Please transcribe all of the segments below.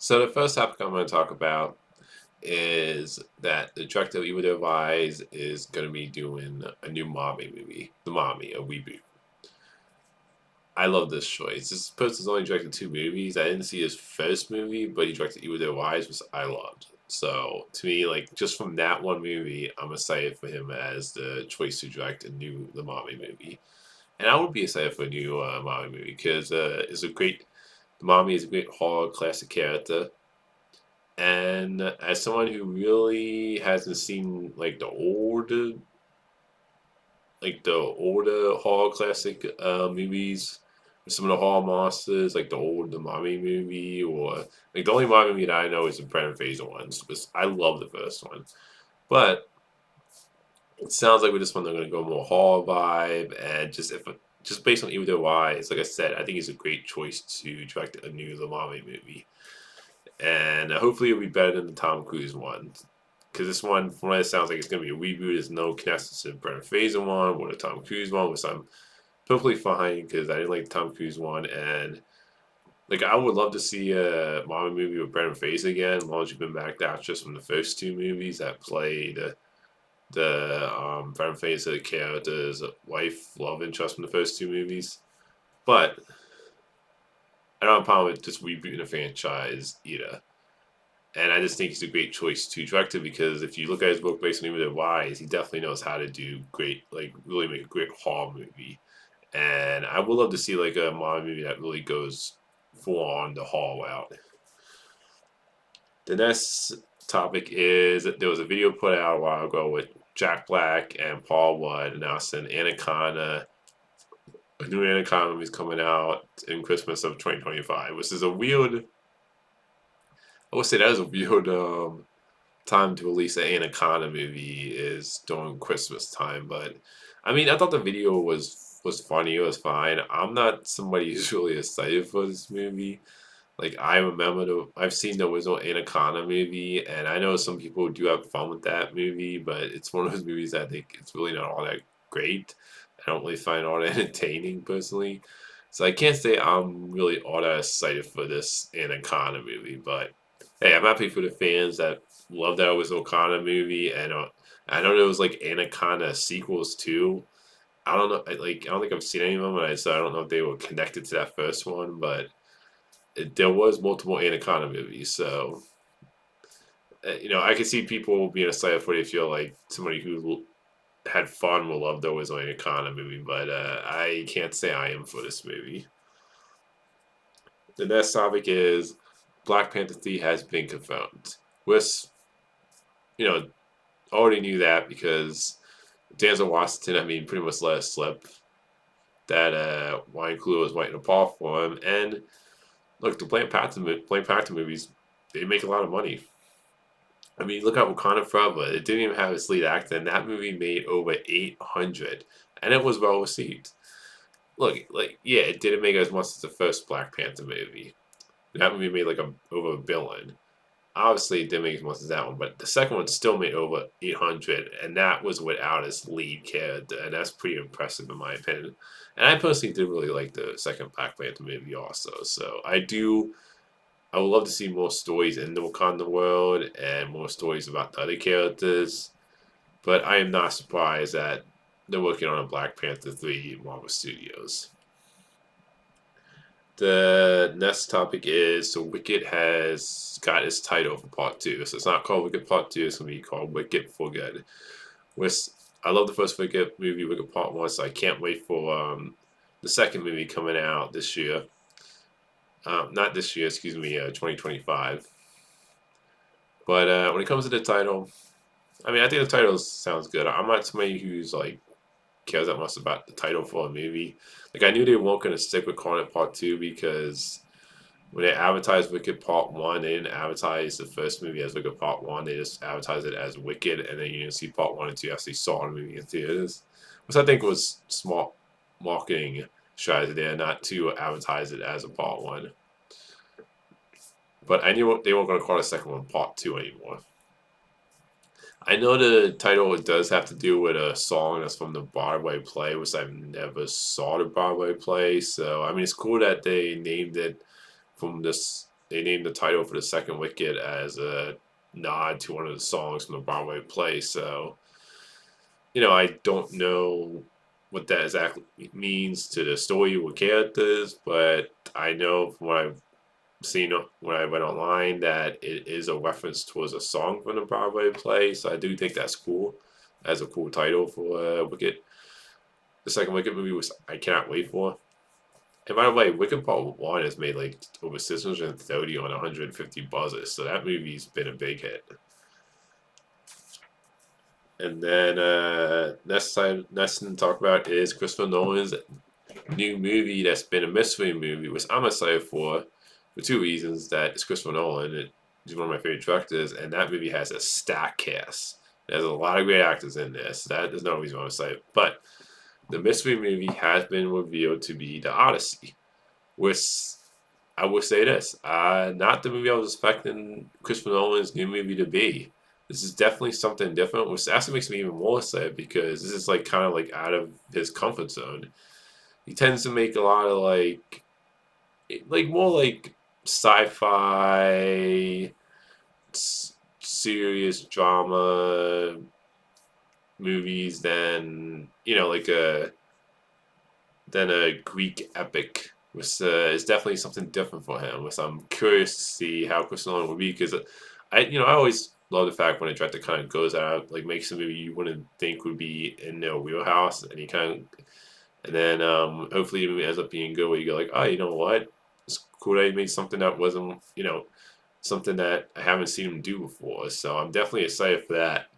So the first topic I'm going to talk about is that the director of Evil Dead Rise is going to be doing a new Mommy movie, The Mommy, a reboot. I love this choice. This person's only directed two movies. I didn't see his first movie, but he directed Evil Dead Rise, which I loved. So to me, like just from that one movie, I'm excited for him as the choice to direct a new The Mommy movie. And I would be excited for a new Mommy movie because the Mommy is a great horror classic character. And as someone who really hasn't seen like the older horror classic movies, some of the horror monsters, like the Mommy movie, or like the only Mommy movie that I know is the Brennan Fraser ones. Because I love the first one, but it sounds like with this one they're going to go more horror vibe, and just based on Evil Dead Rise, like I said, I think it's a great choice to direct a new The Mommy movie, and hopefully it'll be better than the Tom Cruise one. Because this one, from what it sounds like, it's going to be a reboot. There's no connection to the Brendan Fraser one or the Tom Cruise one, which I'm perfectly fine because I didn't like the Tom Cruise one. And like, I would love to see a Marvel movie with Brendan Fraser again, as long as you've been back to actress from the first two movies that played the Brendan Fraser character's wife, love interest from the first two movies. But I don't have a problem with just rebooting a franchise either. And I just think he's a great choice to direct it because if you look at his book based on Even Wise, he definitely knows how to do great, like really make a great horror movie. And I would love to see like a modern movie that really goes full on the horror route. The next topic is that there was a video put out a while ago with Jack Black and Paul Rudd announcing Anaconda. A new Anaconda movie is coming out in Christmas of 2025, which is a weird. I would say that is a weird time to release an Anaconda movie is during Christmas time. But I mean, I thought the video was funny. It was fine. I'm not somebody who's really excited for this movie. Like I remember I've seen the original Anaconda movie, and I know some people do have fun with that movie, but it's one of those movies that I think it's really not all that great. I don't really find it all that entertaining personally. So I can't say I'm really all that excited for this Anaconda movie, but hey, I'm happy for the fans that loved that original Anaconda movie, and I know there was like Anaconda sequels too. I don't know, I don't think I've seen any of them, so I don't know if they were connected to that first one, but there was multiple Anaconda movies, so I can see people being excited for it if you're like somebody who had fun will love the original Anaconda movie, but I can't say I am for this movie. The next topic is Black Panther 3 has been confirmed. Which, you know, already knew that because Denzel Washington, I mean, pretty much let it slip that Ryan Coogler was writing a part for him. And look, the Black Panther movies, they make a lot of money. I mean, look at Wakanda Forever. It didn't even have its lead actor, and that movie made over 800, and it was well received. Look, like yeah, it didn't make as much as the first Black Panther movie. That movie made like over $1 billion. Obviously, it didn't make as much as that one, but the second one still made over 800, and that was without its lead character, and that's pretty impressive in my opinion. And I personally did really like the second Black Panther movie also, so I would love to see more stories in the Wakanda world and more stories about the other characters, but I am not surprised that they're working on a Black Panther 3 Marvel Studios. The next topic is so Wicked has got its title for part two. So it's not called Wicked Part Two, it's gonna be called Wicked for Good. Which I love the first Wicked movie, Wicked Part One, so I can't wait for the second movie coming out this year. Not this year, excuse me, 2025. But when it comes to the title, I mean, I think the title sounds good. I'm not somebody who's like cares that much about the title for a movie. Like I knew they weren't gonna stick with calling it Part Two because when they advertised Wicked Part One, they didn't advertise the first movie as Wicked Part One. They just advertised it as Wicked, and then you didn't see Part One until you actually saw the movie in theaters, which I think was smart marketing strategy there, not to advertise it as a Part One. But I knew they weren't going to call the second one Part Two anymore. I know the title does have to do with a song that's from the Broadway play, which I've never saw the Broadway play. So I mean, it's cool that they named it from this they named the title for the second Wicked as a nod to one of the songs from the Broadway play. So, I don't know what that exactly means to the story or characters, but I know from what I've seen when I went online that it is a reference towards a song from the Broadway play. So I do think that's cool. As a cool title for Wicked. The second Wicked movie was I cannot wait for. And by the way, Wicked Part 1 has made like over 630 on 150 buzzers, so that movie's been a big hit. And then next thing to talk about is Christopher Nolan's new movie that's been a mystery movie, which I'm excited for two reasons. That it's Christopher Nolan, he's one of my favorite directors, and that movie has a stacked cast. There's a lot of great actors in this. That is no reason I'm excited. But the mystery movie has been revealed to be the Odyssey, which I will say this, not the movie I was expecting Christopher Nolan's new movie to be. This is definitely something different, which actually makes me even more sad because this is like kind of like out of his comfort zone. He tends to make a lot of like more like sci-fi, serious drama movies than like a Greek epic, which is definitely something different for him. Which I'm curious to see how Chris Nolan will be because I always love the fact when a director kind of goes out like makes a movie you wouldn't think would be in their wheelhouse, and he kind of and then hopefully the movie ends up being good where you go like, oh, you know what, it's cool that he made something that wasn't something that I haven't seen him do before. So I'm definitely excited for that.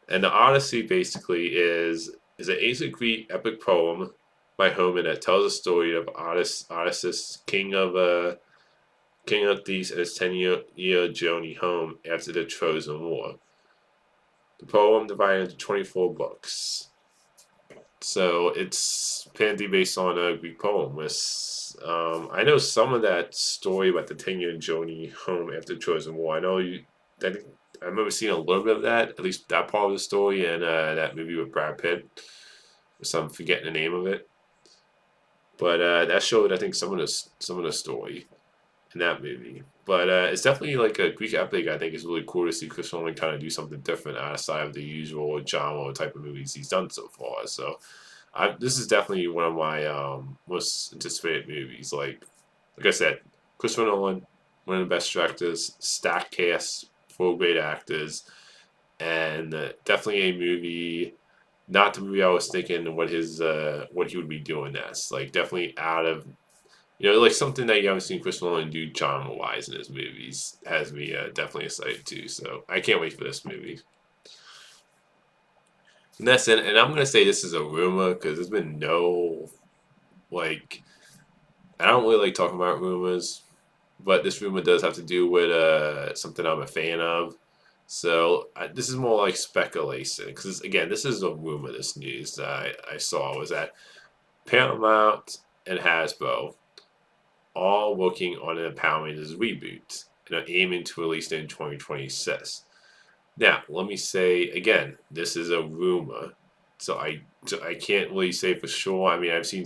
And the Odyssey basically is an ancient Greek epic poem by Homer that tells the story of Odysseus, king of Thebes, and his 10-year journey home after the Trojan War. The poem divided into 24 books. So it's apparently based on a Greek poem. I know some of that story about the 10-year journey home after the Trojan War. I remember seeing a little bit of that, at least that part of the story, in that movie with Brad Pitt. So I'm forgetting the name of it, but that showed I think some of the story in that movie. But it's definitely like a Greek epic. I think it's really cool to see Chris Nolan kind of do something different outside of the usual genre type of movies he's done so far. So this is definitely one of my most anticipated movies. Like I said, Christopher Nolan, one of the best directors, stacked cast, full great actors, and definitely a movie. Not the movie I was thinking what he would be doing next. Like definitely out of like something that you haven't seen Chris Nolan do genre wise in his movies has me definitely excited too. So I can't wait for this movie. And that's it. And I'm gonna say this is a rumor because there's been no like I don't really like talking about rumors, but this rumor does have to do with something I'm a fan of. So this is more like speculation because again, this is a rumor. This news that I saw was that Paramount and Hasbro all working on an Power Rangers reboot and are aiming to release it in 2026. Now, let me say again, this is a rumor, so I can't really say for sure. I mean, I've seen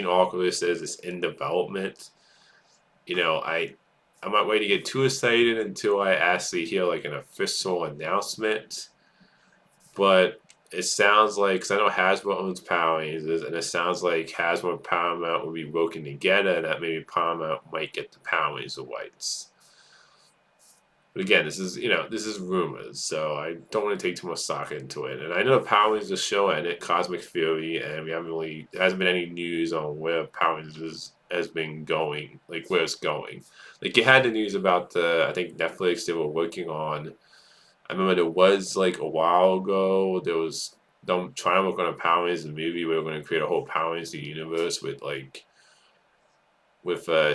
articles that says it's in development. I'm not ready to get too excited until I actually hear like an official announcement. But it sounds like, because I know Hasbro owns Power Rangers, and it sounds like Hasbro and Paramount will be working together, and that maybe Paramount might get the Power Rangers rights. But again, this is rumors, so I don't want to take too much stock into it. And I know Power Rangers show and it Cosmic Fury, and there hasn't been any news on where Power Rangers has been going, like where it's going. Like you had the news about I think Netflix they were working on. I remember there was like a while ago there was them trying to work on a Power Rangers movie where we're going to create a whole Power Rangers universe with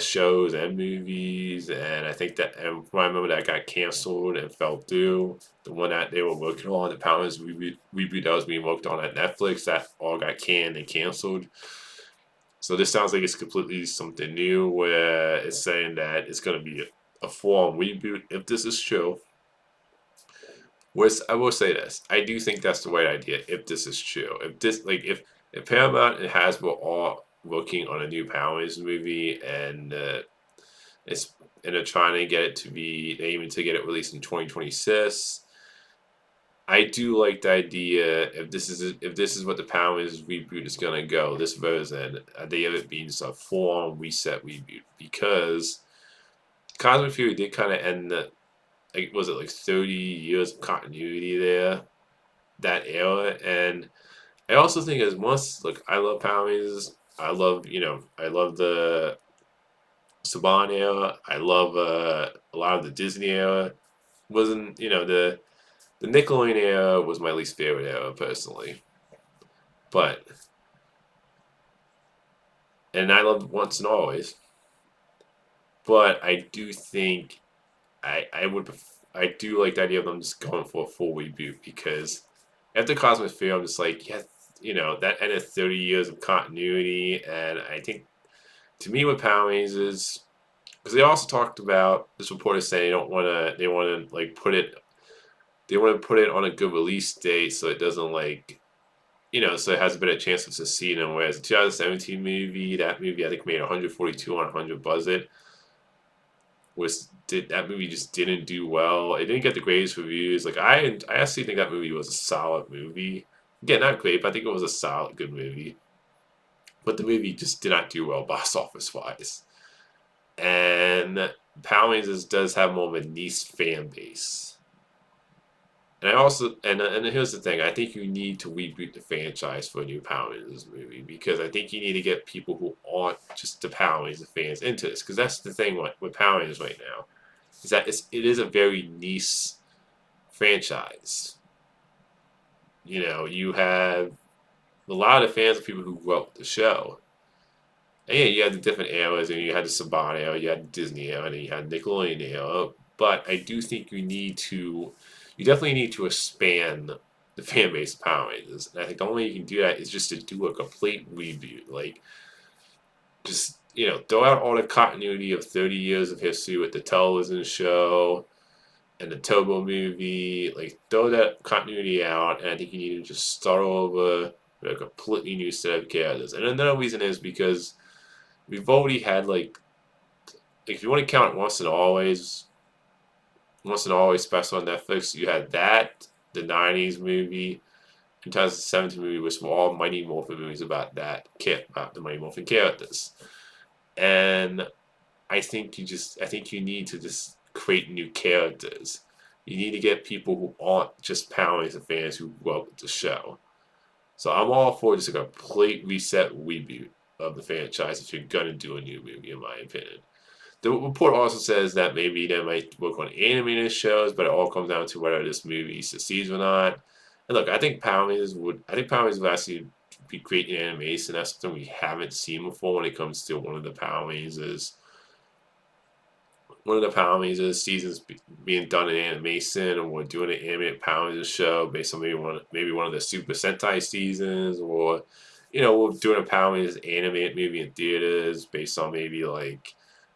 shows and movies, and I think and I remember that got canceled and fell through. The one that they were working on, the Power Rangers reboot that was being worked on at Netflix, that all got canned and canceled. So this sounds like it's completely something new, where it's saying that it's going to be a full-on reboot. If this is true, I will say this, I do think that's the right idea. If this is true, if Paramount and Hasbro are working on a new Power Rangers movie, and It's and they're trying to get it to be aiming to get it released in 2026. I do like the idea if this is what the Power Rangers reboot is gonna go, this version, idea of it being just a full-on reset reboot because Cosmic Fury did kind of end the like was it like 30 years of continuity there that era, and I also think as once look I love Power Rangers, I love the Saban era, I love a lot of the Disney era. Wasn't the Nickelodeon era was my least favorite era personally, but and I love Once and Always, but I do think I would I do like the idea of them just going for a full reboot because after Cosmic Fear, I'm just like, yeah, that ended 30 years of continuity, and I think to me with Power Rangers is because they also talked about this report is saying they want to like they want to put it on a good release date so it doesn't like so it has a better chance of succeeding. Whereas the 2017 movie, that movie I think made 142 on 100 budget. That movie just didn't do well. It didn't get the greatest reviews. Like I actually think that movie was a solid movie. Again, not great, but I think it was a solid, good movie. But the movie just did not do well box office wise. And Power Rangers does have more of a niche fan base. And I also and here's the thing: I think you need to reboot the franchise for a new Power Rangers movie because I think you need to get people who aren't just the Power Rangers fans into this because that's the thing with Power Rangers right now is that it is a very niche franchise. You have a lot of fans of people who grew up with the show. And yeah, you had the different eras, and you had the Saban era, you had the Disney era, and then you had Nickelodeon era. But I do think you definitely need to expand the fan base of Power Rangers. And I think the only way you can do that is just to do a complete reboot. Like, just, throw out all the continuity of 30 years of history with the television show and the Turbo movie. Like, throw that continuity out, and I think you need to just start over with a completely new set of characters. And another reason is because we've already had, like if you want to count Once and Always special on Netflix, you had that, the 90s movie, 2017 movie, which were all Mighty Morphin movies about about the Mighty Morphin characters. And I think you need to just create new characters. You need to get people who aren't just Power Rangers fans who grew up with the show. So I'm all for just a complete reset reboot of the franchise if you're gonna do a new movie, in my opinion. The report also says that maybe they might work on animated shows, but it all comes down to whether this movie succeeds or not. And look, I think Power Rangers would actually be great in animation. That's something we haven't seen before when it comes to one of the Power Rangers seasons being done in animation, or we're doing an animated Power Rangers show based on maybe one of the Super Sentai seasons, or we're doing a Power Rangers animated movie in theaters based on maybe like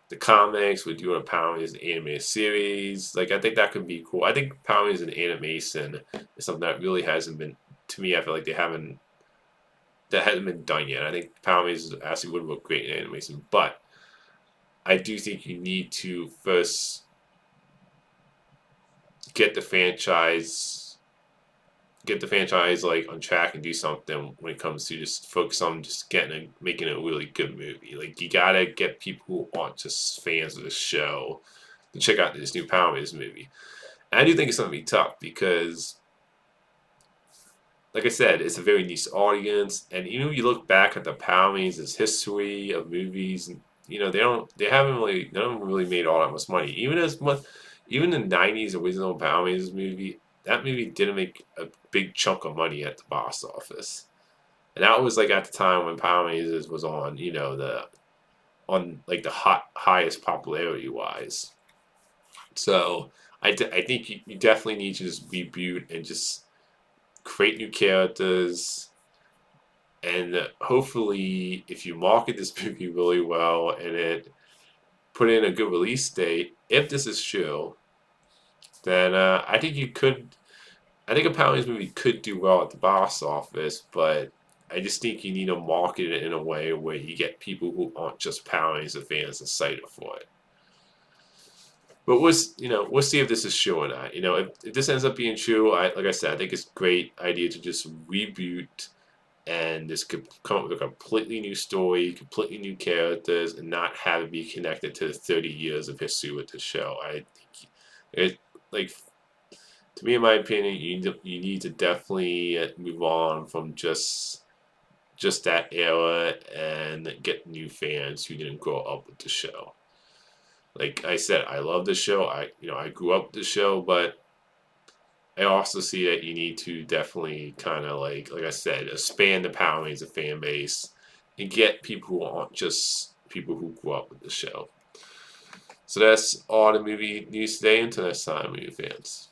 the comics. We're doing a Power Rangers animated series. Like I think that could be cool. I think Power Rangers in animation is something that really hasn't been to me. I feel like that hasn't been done yet. I think Power Rangers actually would look great in animation, but I do think you need to first get the franchise like on track and do something when it comes to just focus on just making a really good movie. Like you gotta get people who aren't just fans of the show to check out this new Power Rangers movie. And I do think it's gonna be tough because like I said, it's a very niche audience, and you look back at the Power Rangers history of movies, and they haven't really none of them really made all that much money. Even the '90s original Power Rangers movie, that movie didn't make a big chunk of money at the box office, and that was like at the time when Power Rangers was on, like the highest popularity wise. So I think you definitely need to just reboot and just create new characters. And hopefully, if you market this movie really well and it put in a good release date, if this is true, then I think you could. I think a Power Rangers movie could do well at the box office, but I just think you need to market it in a way where you get people who aren't just Power Rangers fans excited for it. But we'll see if this is true or not. If this ends up being true, like I said, I think it's a great idea to just reboot and just could come up with a completely new story, completely new characters, and not have it be connected to the 30 years of history with the show. I think it, like, to me, in my opinion, you need to definitely move on from just that era and get new fans who didn't grow up with the show. Like I said, I love the show. I grew up with the show, but I also see that you need to definitely kind of like I said, expand the Power Rangers fan base and get people who aren't just people who grew up with the show. So that's all the movie news today. Until next time, movie fans.